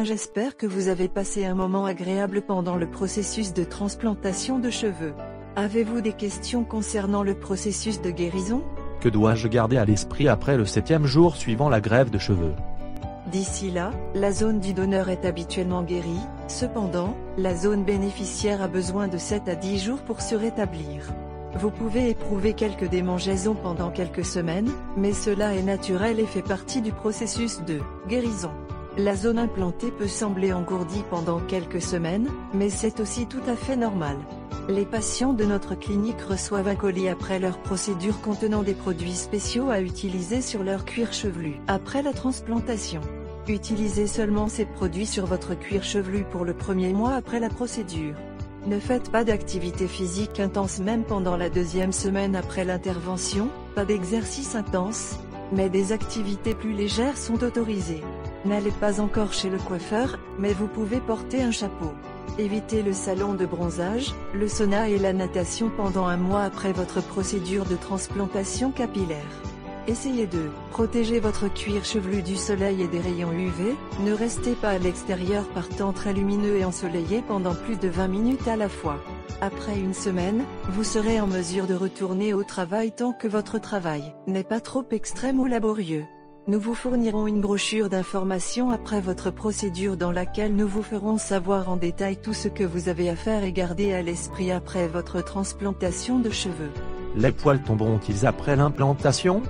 J'espère que vous avez passé un moment agréable pendant le processus de transplantation de cheveux. Avez-vous des questions concernant le processus de guérison? Que dois-je garder à l'esprit après le 7e jour suivant la greffe de cheveux? D'ici là, la zone du donneur est habituellement guérie, cependant, la zone bénéficiaire a besoin de 7 à 10 jours pour se rétablir. Vous pouvez éprouver quelques démangeaisons pendant quelques semaines, mais cela est naturel et fait partie du processus de guérison. La zone implantée peut sembler engourdie pendant quelques semaines, mais c'est aussi tout à fait normal. Les patients de notre clinique reçoivent un colis après leur procédure contenant des produits spéciaux à utiliser sur leur cuir chevelu. Après la transplantation, utilisez seulement ces produits sur votre cuir chevelu pour le premier mois après la procédure. Ne faites pas d'activité physique intense même pendant la 2e semaine après l'intervention, pas d'exercice intense, mais des activités plus légères sont autorisées. N'allez pas encore chez le coiffeur, mais vous pouvez porter un chapeau. Évitez le salon de bronzage, le sauna et la natation pendant un mois après votre procédure de transplantation capillaire. Essayez de protéger votre cuir chevelu du soleil et des rayons UV, ne restez pas à l'extérieur par temps très lumineux et ensoleillé pendant plus de 20 minutes à la fois. Après une semaine, vous serez en mesure de retourner au travail tant que votre travail n'est pas trop extrême ou laborieux. Nous vous fournirons une brochure d'information après votre procédure dans laquelle nous vous ferons savoir en détail tout ce que vous avez à faire et garder à l'esprit après votre transplantation de cheveux. Les poils tomberont-ils après l'implantation?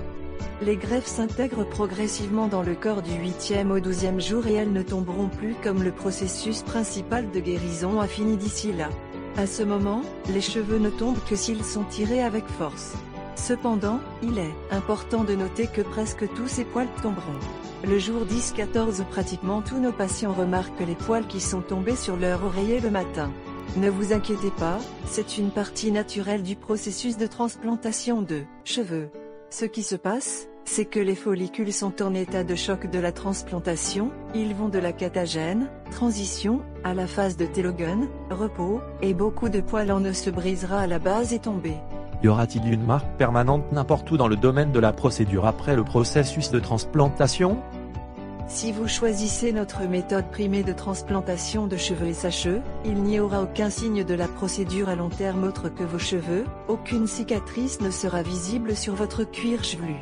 Les greffes s'intègrent progressivement dans le corps du 8e au 12e jour et elles ne tomberont plus comme le processus principal de guérison a fini d'ici là. À ce moment, les cheveux ne tombent que s'ils sont tirés avec force. Cependant, il est important de noter que presque tous ces poils tomberont. Le jour 10-14 pratiquement tous nos patients remarquent les poils qui sont tombés sur leur oreiller le matin. Ne vous inquiétez pas, c'est une partie naturelle du processus de transplantation de cheveux. Ce qui se passe, c'est que les follicules sont en état de choc de la transplantation, ils vont de la catagène, transition, à la phase de télogène, repos, et beaucoup de poils en os se brisera à la base et tomber. Y aura-t-il une marque permanente n'importe où dans le domaine de la procédure après le processus de transplantation? Si vous choisissez notre méthode primée de transplantation de cheveux SHE, il n'y aura aucun signe de la procédure à long terme autre que vos cheveux, aucune cicatrice ne sera visible sur votre cuir chevelu.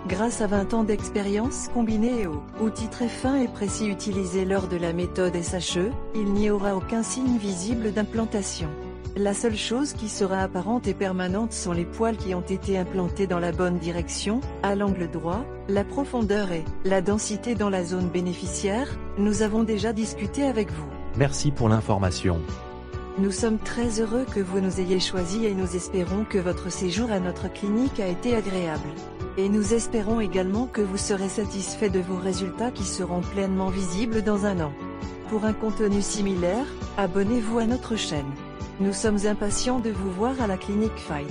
Grâce à 20 ans d'expérience combinée aux outils très fins et précis utilisés lors de la méthode SHE, il n'y aura aucun signe visible d'implantation. La seule chose qui sera apparente et permanente sont les poils qui ont été implantés dans la bonne direction, à l'angle droit, la profondeur et la densité dans la zone bénéficiaire. Nous avons déjà discuté avec vous. Merci pour l'information. Nous sommes très heureux que vous nous ayez choisis et nous espérons que votre séjour à notre clinique a été agréable. Et nous espérons également que vous serez satisfait de vos résultats qui seront pleinement visibles dans un an. Pour un contenu similaire, abonnez-vous à notre chaîne. Nous sommes impatients de vous voir à la clinique Fight.